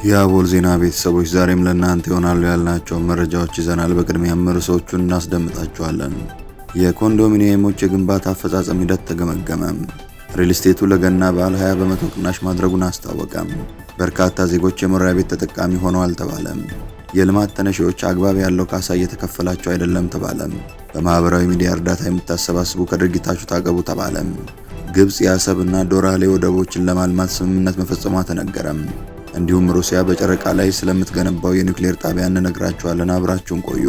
የአቦል ዜና ቤተሰቦች ዛሬም ለእናንተ ይሆናሉ ያልናቸው መረጃዎች ይዘናል። በቅድሚያም ርዕሶቹን እናስደምጣቸዋለን። የኮንዶሚኒየሞች የግንባታ አፈጻጸም ሂደት ተገመገመ። ሪል ስቴቱ ለገና በዓል 20 በመቶ ቅናሽ ማድረጉን አስታወቀ። በርካታ ዜጎች የመኖሪያ ቤት ተጠቃሚ ሆነዋል ተባለ። የልማት ተነሺዎች አግባብ ያለው ካሳ እየተከፈላቸው አይደለም ተባለ። በማህበራዊ ሚዲያ እርዳታ የምታሰባስቡ ከድርጊታችሁ ታቀቡ ተባለ። ግብጽ የአሰብና ዶራሌ ወደቦችን ለማልማት ስምምነት መፈጸሟ ተነገረ። እንዲሁም ሩሲያ በጨረቃ ላይ ስለምትገነባው የኒውክሌር ጣቢያ እንነግራችኋለን። አብራችሁን ቆዩ።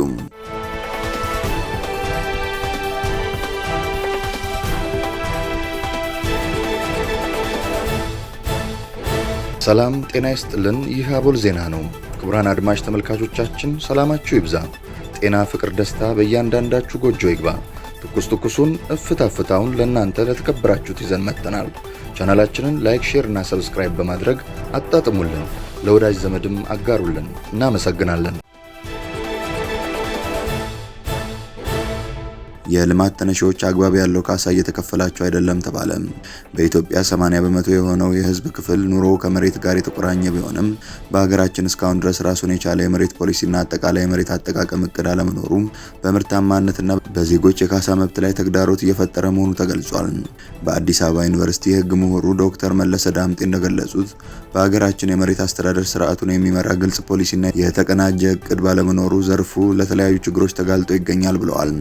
ሰላም ጤና ይስጥልን። ይህ አቦል ዜና ነው። ክቡራን አድማጭ ተመልካቾቻችን ሰላማችሁ ይብዛ፣ ጤና፣ ፍቅር፣ ደስታ በእያንዳንዳችሁ ጎጆ ይግባ። ትኩሱን እፍታ ፍታውን ለእናንተ ለተከበራችሁት ይዘን መጥተናል። ቻናላችንን ላይክ፣ ሼር እና ሰብስክራይብ በማድረግ አጣጥሙልን፣ ለወዳጅ ዘመድም አጋሩልን። እናመሰግናለን። የልማት ተነሺዎች አግባብ ያለው ካሳ እየተከፈላቸው አይደለም ተባለ። በኢትዮጵያ 80 በመቶ የሆነው የህዝብ ክፍል ኑሮ ከመሬት ጋር የተቆራኘ ቢሆንም በሀገራችን እስካሁን ድረስ ራሱን የቻለ የመሬት ፖሊሲና አጠቃላይ የመሬት አጠቃቀም እቅድ አለመኖሩ በምርታማነትና በዜጎች የካሳ መብት ላይ ተግዳሮት እየፈጠረ መሆኑ ተገልጿል። በአዲስ አበባ ዩኒቨርሲቲ የህግ ምሁሩ ዶክተር መለሰ ዳምጤ እንደገለጹት በሀገራችን የመሬት አስተዳደር ስርዓቱን የሚመራ ግልጽ ፖሊሲና የተቀናጀ እቅድ ባለመኖሩ ዘርፉ ለተለያዩ ችግሮች ተጋልጦ ይገኛል ብለዋል።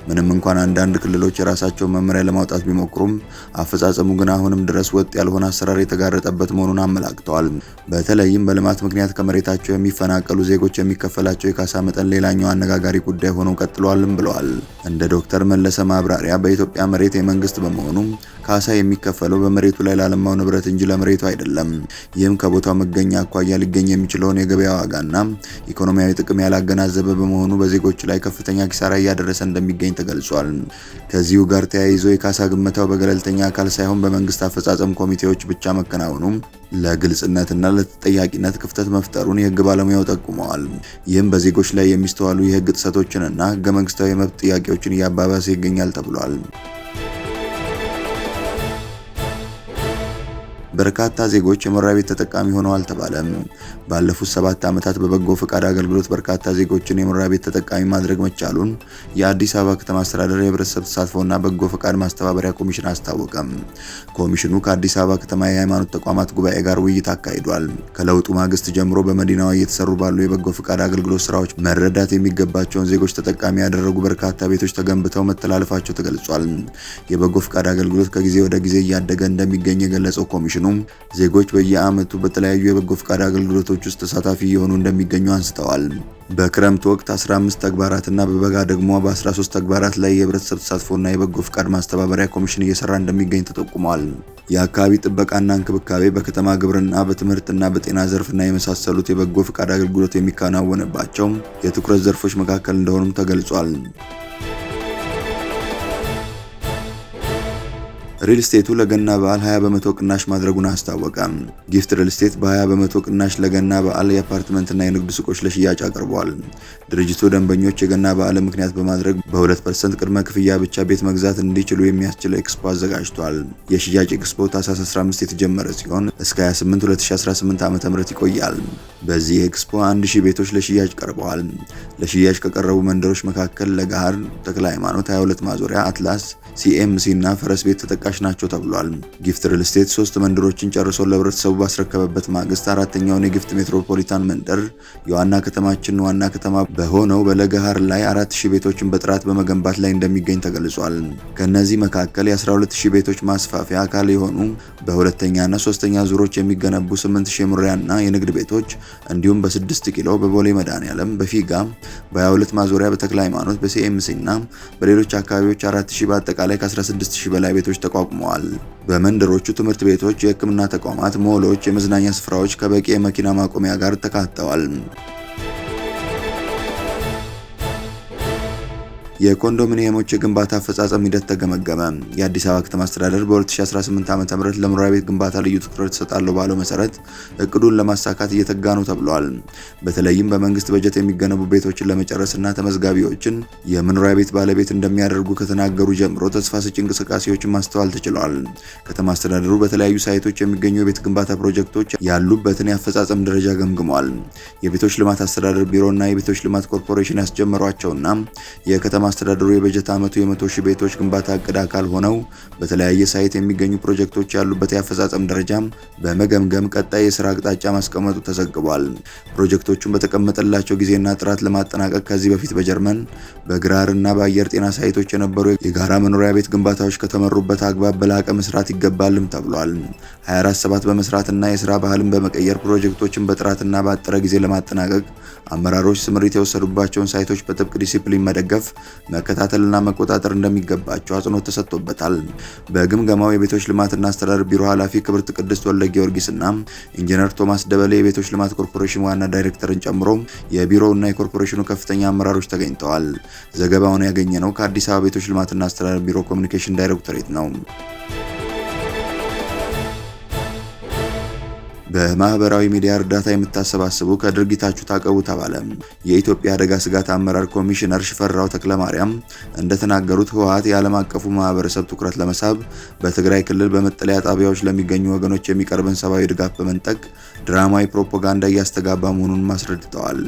ምንም እንኳን አንዳንድ ክልሎች የራሳቸውን መመሪያ ለማውጣት ቢሞክሩም አፈጻጸሙ ግን አሁንም ድረስ ወጥ ያልሆነ አሰራር የተጋረጠበት መሆኑን አመላክተዋል። በተለይም በልማት ምክንያት ከመሬታቸው የሚፈናቀሉ ዜጎች የሚከፈላቸው የካሳ መጠን ሌላኛው አነጋጋሪ ጉዳይ ሆኖ ቀጥሏልም ብለዋል። እንደ ዶክተር መለሰ ማብራሪያ በኢትዮጵያ መሬት የመንግስት በመሆኑ ካሳ የሚከፈለው በመሬቱ ላይ ላለማው ንብረት እንጂ ለመሬቱ አይደለም። ይህም ከቦታው መገኛ አኳያ ሊገኝ የሚችለውን የገበያ ዋጋና ኢኮኖሚያዊ ጥቅም ያላገናዘበ በመሆኑ በዜጎች ላይ ከፍተኛ ኪሳራ እያደረሰ እንደሚገኝ ተገልጿል። ከዚሁ ጋር ተያይዞ የካሳ ግምታው በገለልተኛ አካል ሳይሆን በመንግስት አፈጻጸም ኮሚቴዎች ብቻ መከናወኑ ለግልጽነትና ለተጠያቂነት ክፍተት መፍጠሩን የህግ ባለሙያው ጠቁመዋል። ይህም በዜጎች ላይ የሚስተዋሉ የህግ ጥሰቶችንና ህገ መንግስታዊ መብት ጥያቄዎችን እያባባሰ ይገኛል ተብሏል። በርካታ ዜጎች የመኖሪያ ቤት ተጠቃሚ ሆነዋል ተባለ። ባለፉት 7 ዓመታት በበጎ ፈቃድ አገልግሎት በርካታ ዜጎችን የመኖሪያ ቤት ተጠቃሚ ማድረግ መቻሉን የአዲስ አበባ ከተማ አስተዳደር የህብረተሰብ ተሳትፎና በጎ ፈቃድ ማስተባበሪያ ኮሚሽን አስታወቀ። ኮሚሽኑ ከአዲስ አበባ ከተማ የሃይማኖት ተቋማት ጉባኤ ጋር ውይይት አካሂዷል። ከለውጡ ማግስት ጀምሮ በመዲናዋ እየተሰሩ ባሉ የበጎ ፈቃድ አገልግሎት ስራዎች መረዳት የሚገባቸውን ዜጎች ተጠቃሚ ያደረጉ በርካታ ቤቶች ተገንብተው መተላለፋቸው ተገልጿል። የበጎ ፈቃድ አገልግሎት ከጊዜ ወደ ጊዜ እያደገ እንደሚገኝ የገለጸው ኮሚሽኑ ዜጎች በየዓመቱ በተለያዩ የበጎ ፈቃድ አገልግሎቶች ውስጥ ተሳታፊ እየሆኑ እንደሚገኙ አንስተዋል። በክረምት ወቅት 15 ተግባራትና በበጋ ደግሞ በ13 ተግባራት ላይ የህብረተሰብ ተሳትፎና የበጎ ፈቃድ ማስተባበሪያ ኮሚሽን እየሰራ እንደሚገኝ ተጠቁሟል። የአካባቢ ጥበቃና እንክብካቤ፣ በከተማ ግብርና፣ በትምህርትና በጤና ዘርፍና የመሳሰሉት የበጎ ፈቃድ አገልግሎት የሚከናወንባቸው የትኩረት ዘርፎች መካከል እንደሆኑም ተገልጿል። ሪል ስቴቱ ለገና በዓል 20 በመቶ ቅናሽ ማድረጉን አስታወቀ። ጊፍት ሪል ስቴት በ20 በመቶ ቅናሽ ለገና በዓል የአፓርትመንትና የንግድ ሱቆች ለሽያጭ አቅርቧል። ድርጅቱ ደንበኞች የገና በዓል ምክንያት በማድረግ በ2% ቅድመ ክፍያ ብቻ ቤት መግዛት እንዲችሉ የሚያስችል ኤክስፖ አዘጋጅቷል። የሽያጭ ኤክስፖ ታህሳስ 15 የተጀመረ ሲሆን እስከ 28 2018 ዓ.ም ይቆያል። በዚህ ኤክስፖ 1000 ቤቶች ለሽያጭ ቀርበዋል። ለሽያጭ ከቀረቡ መንደሮች መካከል ለገሃር፣ ተክለ ሃይማኖት፣ 22 ማዞሪያ፣ አትላስ፣ ሲኤምሲ እና ፈረስ ቤት ተጠቃሽ ናቸው ተብሏል። ጊፍት ሪል ስቴት 3 መንደሮችን ጨርሶ ለህብረተሰቡ ባስረከበበት ማግስት አራተኛውን የጊፍት ሜትሮፖሊታን መንደር የዋና ከተማችን ዋና ከተማ በሆነው በለገሃር ላይ 4000 ቤቶችን በጥራት በመገንባት ላይ እንደሚገኝ ተገልጿል። ከነዚህ መካከል የ12000 ቤቶች ማስፋፊያ አካል የሆኑ በሁለተኛና ሶስተኛ ዙሮች የሚገነቡ 8000 የመኖሪያና የንግድ ቤቶች እንዲሁም በ6 ኪሎ፣ በቦሌ መድኃኔዓለም፣ በፊጋ፣ በ22 ማዞሪያ፣ በተክለ ሃይማኖት፣ በሲኤምሲ እና በሌሎች አካባቢዎች 4000 በአጠቃላይ ከ16000 በላይ ቤቶች ተቋቁመዋል። በመንደሮቹ ትምህርት ቤቶች፣ የህክምና ተቋማት፣ ሞሎች፣ የመዝናኛ ስፍራዎች ከበቂ የመኪና ማቆሚያ ጋር ተካተዋል። የኮንዶሚኒየሞች የግንባታ አፈጻጸም ሂደት ተገመገመ። የአዲስ አበባ ከተማ አስተዳደር በ2018 ዓ.ም ለመኖሪያ ቤት ግንባታ ልዩ ትኩረት ተሰጣለው ባለው መሰረት እቅዱን ለማሳካት እየተጋ ነው ተብሏል። በተለይም በመንግስት በጀት የሚገነቡ ቤቶችን ለመጨረስና ተመዝጋቢዎችን የመኖሪያ ቤት ባለቤት እንደሚያደርጉ ከተናገሩ ጀምሮ ተስፋ ሰጪ እንቅስቃሴዎችን ማስተዋል ተችሏል። ከተማ አስተዳደሩ በተለያዩ ሳይቶች የሚገኙ የቤት ግንባታ ፕሮጀክቶች ያሉበትን የአፈጻጸም ደረጃ ገምግሟል። የቤቶች ልማት አስተዳደር ቢሮና የቤቶች ልማት ኮርፖሬሽን ያስጀመሯቸውና የከተማ አስተዳደሩ የበጀት ዓመቱ የ100,000 ቤቶች ግንባታ እቅድ አካል ሆነው በተለያየ ሳይት የሚገኙ ፕሮጀክቶች ያሉበት የአፈጻጸም ደረጃ በመገምገም ቀጣይ የስራ አቅጣጫ ማስቀመጡ ተዘግቧል። ፕሮጀክቶቹን በተቀመጠላቸው ጊዜና ጥራት ለማጠናቀቅ ከዚህ በፊት በጀርመን በግራርና በአየር ጤና ሳይቶች የነበሩ የጋራ መኖሪያ ቤት ግንባታዎች ከተመሩበት አግባብ በላቀ መስራት ይገባልም ተብሏል። 24/7 በመስራትና የስራ ባህልን በመቀየር ፕሮጀክቶችን በጥራትና ባጠረ ጊዜ ለማጠናቀቅ አመራሮች ስምሪት የወሰዱባቸውን ሳይቶች በጥብቅ ዲሲፕሊን መደገፍ፣ መከታተልና መቆጣጠር እንደሚገባቸው አጽንኦት ተሰጥቶበታል። በግምገማው የቤቶች ልማትና አስተዳደር ቢሮ ኃላፊ ክብርት ቅድስት ወልደ ጊዮርጊስና ኢንጂነር ቶማስ ደበሌ የቤቶች ልማት ኮርፖሬሽን ዋና ዳይሬክተርን ጨምሮ የቢሮውና የኮርፖሬሽኑ ከፍተኛ አመራሮች ተገኝተዋል። ዘገባውን ያገኘነው ከአዲስ አበባ ቤቶች ልማትና አስተዳደር ቢሮ ኮሚኒኬሽን ዳይሬክቶሬት ነው። በማህበራዊ ሚዲያ እርዳታ የምታሰባስቡ ከድርጊታችሁ ታቀቡ ተባለ። የኢትዮጵያ አደጋ ስጋት አመራር ኮሚሽነር ሽፈራው ተክለማርያም እንደተናገሩት ህወሓት የዓለም አቀፉ ማህበረሰብ ትኩረት ለመሳብ በትግራይ ክልል በመጠለያ ጣቢያዎች ለሚገኙ ወገኖች የሚቀርብን ሰብአዊ ድጋፍ በመንጠቅ ድራማዊ ፕሮፓጋንዳ እያስተጋባ መሆኑን አስረድተዋል።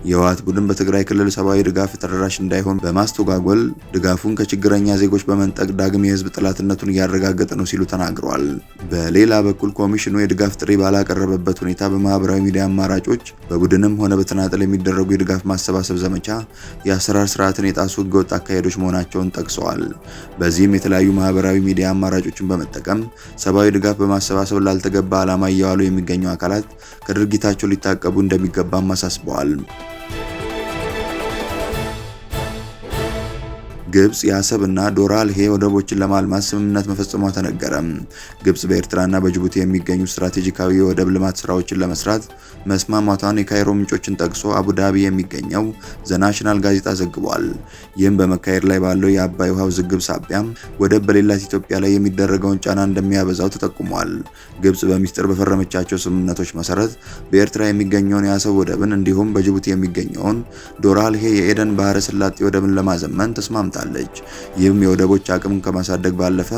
የህወሓት ቡድን በትግራይ ክልል ሰብአዊ ድጋፍ ተደራሽ እንዳይሆን በማስተጓጎል ድጋፉን ከችግረኛ ዜጎች በመንጠቅ ዳግም የህዝብ ጠላትነቱን እያረጋገጠ ነው ሲሉ ተናግረዋል። በሌላ በኩል ኮሚሽኑ የድጋፍ ጥሪ ባላቀረበበት ሁኔታ በማህበራዊ ሚዲያ አማራጮች በቡድንም ሆነ በተናጠል የሚደረጉ የድጋፍ ማሰባሰብ ዘመቻ የአሰራር ስርዓትን የጣሱ ህገወጥ አካሄዶች መሆናቸውን ጠቅሰዋል። በዚህም የተለያዩ ማህበራዊ ሚዲያ አማራጮችን በመጠቀም ሰብአዊ ድጋፍ በማሰባሰብ ላልተገባ ዓላማ እየዋሉ የሚገኙ አካላት ከድርጊታቸው ሊታቀቡ እንደሚገባም አሳስበዋል። ግብጽ የአሰብና ዶራልሄ ወደቦችን ለማልማት ስምምነት መፈጸሟ ተነገረ። ግብጽ በኤርትራና በጅቡቲ የሚገኙ ስትራቴጂካዊ የወደብ ልማት ስራዎችን ለመስራት መስማማቷን የካይሮ ምንጮችን ጠቅሶ አቡዳቢ የሚገኘው ዘናሽናል ጋዜጣ ዘግቧል። ይህም በመካሄድ ላይ ባለው የአባይ ውሃ ውዝግብ ሳቢያ ወደብ በሌላት ኢትዮጵያ ላይ የሚደረገውን ጫና እንደሚያበዛው ተጠቁሟል። ግብጽ በሚስጥር በፈረመቻቸው ስምምነቶች መሰረት በኤርትራ የሚገኘውን የአሰብ ወደብን እንዲሁም በጅቡቲ የሚገኘውን ዶራልሄ የኤደን ባህረ ሰላጤ ወደብን ለማዘመን ተስማምታል። ይህም የወደቦች አቅም ከማሳደግ ባለፈ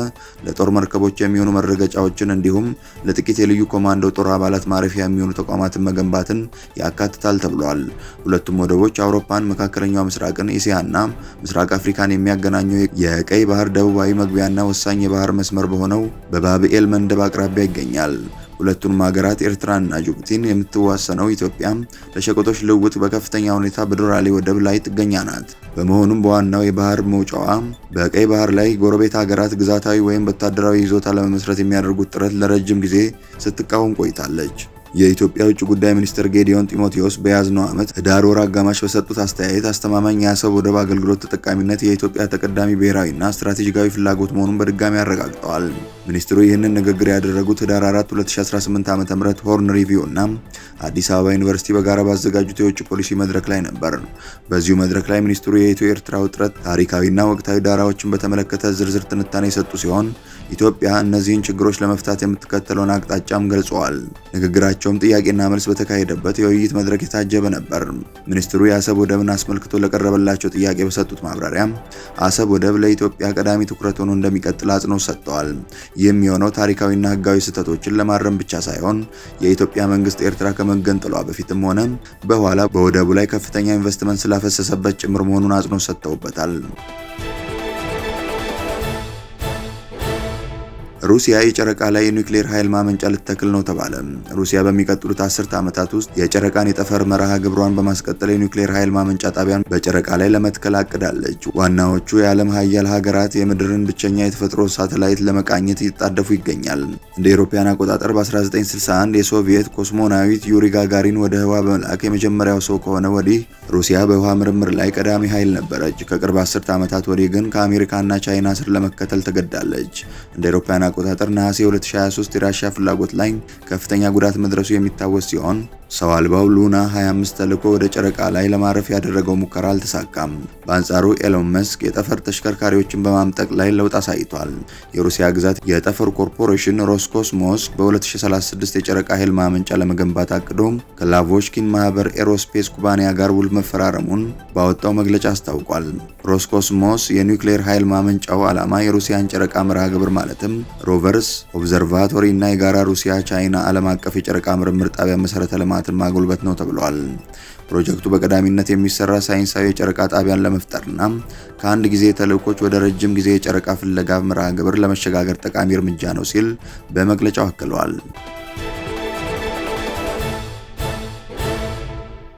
ለጦር መርከቦች የሚሆኑ መረገጫዎችን እንዲሁም ለጥቂት የልዩ ኮማንዶ ጦር አባላት ማረፊያ የሚሆኑ ተቋማትን መገንባትን ያካትታል ተብሏል። ሁለቱም ወደቦች አውሮፓን፣ መካከለኛው ምስራቅን፣ እስያና ምስራቅ አፍሪካን የሚያገናኘው የቀይ ባህር ደቡባዊ መግቢያና ወሳኝ የባህር መስመር በሆነው በባብኤል መንደብ አቅራቢያ ይገኛል። ሁለቱንም ሀገራት ኤርትራና ጅቡቲን የምትዋሰነው ኢትዮጵያ ለሸቀጦች ልውውጥ በከፍተኛ ሁኔታ በዶራሌ ወደብ ላይ ጥገኛ ናት። በመሆኑም በዋናው የባህር መውጫዋ በቀይ ባህር ላይ ጎረቤት ሀገራት ግዛታዊ ወይም ወታደራዊ ይዞታ ለመመስረት የሚያደርጉት ጥረት ለረጅም ጊዜ ስትቃወም ቆይታለች። የኢትዮጵያ ውጭ ጉዳይ ሚኒስትር ጌዲዮን ጢሞቴዎስ በያዝነው ዓመት ህዳር ወር አጋማሽ በሰጡት አስተያየት አስተማማኝ የአሰብ ወደብ አገልግሎት ተጠቃሚነት የኢትዮጵያ ተቀዳሚ ብሔራዊና ስትራቴጂካዊ ፍላጎት መሆኑን በድጋሚ አረጋግጠዋል። ሚኒስትሩ ይህንን ንግግር ያደረጉት ህዳር 4 2018 ዓ.ም ሆርን ሪቪው እና አዲስ አበባ ዩኒቨርሲቲ በጋራ ባዘጋጁት የውጭ ፖሊሲ መድረክ ላይ ነበር። በዚሁ መድረክ ላይ ሚኒስትሩ የኢትዮ ኤርትራ ውጥረት ታሪካዊና ወቅታዊ ዳራዎችን በተመለከተ ዝርዝር ትንታኔ የሰጡ ሲሆን ኢትዮጵያ እነዚህን ችግሮች ለመፍታት የምትከተለውን አቅጣጫም ገልጸዋል። ንግግራቸውም ጥያቄና መልስ በተካሄደበት የውይይት መድረክ የታጀበ ነበር። ሚኒስትሩ የአሰብ ወደብን አስመልክቶ ለቀረበላቸው ጥያቄ በሰጡት ማብራሪያ አሰብ ወደብ ለኢትዮጵያ ቀዳሚ ትኩረት ሆኖ እንደሚቀጥል አጽንኦት ሰጥተዋል። ይህም የሆነው ታሪካዊና ህጋዊ ስህተቶችን ለማረም ብቻ ሳይሆን የኢትዮጵያ መንግስት ኤርትራ ከመገንጠሏ በፊትም ሆነ በኋላ በወደቡ ላይ ከፍተኛ ኢንቨስትመንት ስላፈሰሰበት ጭምር መሆኑን አጽንኦት ሰጥተውበታል። ሩሲያ የጨረቃ ላይ የኒውክሌር ኃይል ማመንጫ ልትተክል ነው ተባለ። ሩሲያ በሚቀጥሉት 10 ዓመታት ውስጥ የጨረቃን የጠፈር መርሃ ግብሯን በማስቀጠል የኒውክሌር ኃይል ማመንጫ ጣቢያን በጨረቃ ላይ ለመትከል አቅዳለች። ዋናዎቹ የዓለም ሀያል ሀገራት የምድርን ብቸኛ የተፈጥሮ ሳተላይት ለመቃኘት እየተጣደፉ ይገኛል። እንደ አውሮፓውያን አቆጣጠር በ1961 የሶቪየት ኮስሞናዊት ዩሪ ጋጋሪን ወደ ህዋ በመላክ የመጀመሪያው ሰው ከሆነ ወዲህ ሩሲያ በህዋ ምርምር ላይ ቀዳሚ ኃይል ነበረች። ከቅርብ 10 ዓመታት ወዲህ ግን ከአሜሪካና ቻይና ስር ለመከተል ተገዳለች። እንደ አውሮፓውያን አቆጣጠር ነሐሴ 2023 የራሻ ፍላጎት ላይ ከፍተኛ ጉዳት መድረሱ የሚታወስ ሲሆን ሰው አልባው ሉና 25 ተልዕኮ ወደ ጨረቃ ላይ ለማረፍ ያደረገው ሙከራ አልተሳካም። በአንጻሩ ኤሎን መስክ የጠፈር ተሽከርካሪዎችን በማምጠቅ ላይ ለውጥ አሳይቷል። የሩሲያ ግዛት የጠፈር ኮርፖሬሽን ሮስኮስሞስ በ2036 የጨረቃ ኃይል ማመንጫ ለመገንባት አቅዶ ከላቮችኪን ማህበር ኤሮስፔስ ኩባንያ ጋር ውል መፈራረሙን ባወጣው መግለጫ አስታውቋል። ሮስኮስሞስ የኒውክሌር ኃይል ማመንጫው ዓላማ የሩሲያን ጨረቃ መርሃ ግብር ማለትም ሮቨርስ ኦብዘርቫቶሪ እና የጋራ ሩሲያ ቻይና ዓለም አቀፍ የጨረቃ ምርምር ጣቢያ መሰረተ ልማትን ማጎልበት ነው ተብሏል። ፕሮጀክቱ በቀዳሚነት የሚሰራ ሳይንሳዊ የጨረቃ ጣቢያን ለመፍጠርና ከአንድ ጊዜ ተልዕኮች ወደ ረጅም ጊዜ የጨረቃ ፍለጋ መርሃ ግብር ለመሸጋገር ጠቃሚ እርምጃ ነው ሲል በመግለጫው አክሏል።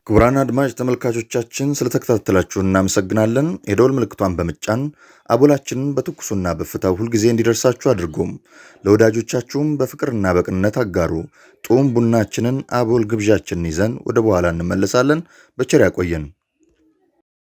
ክቡራን አድማጭ ተመልካቾቻችን ስለተከታተላችሁ እናመሰግናለን። የደወል ምልክቷን በመጫን አቦላችንን በትኩሱና በፍታው ሁልጊዜ እንዲደርሳችሁ አድርጉም። ለወዳጆቻችሁም በፍቅርና በቅንነት አጋሩ። ጡም ቡናችንን አቦል ግብዣችንን ይዘን ወደ በኋላ እንመለሳለን። በቸር ያቆየን።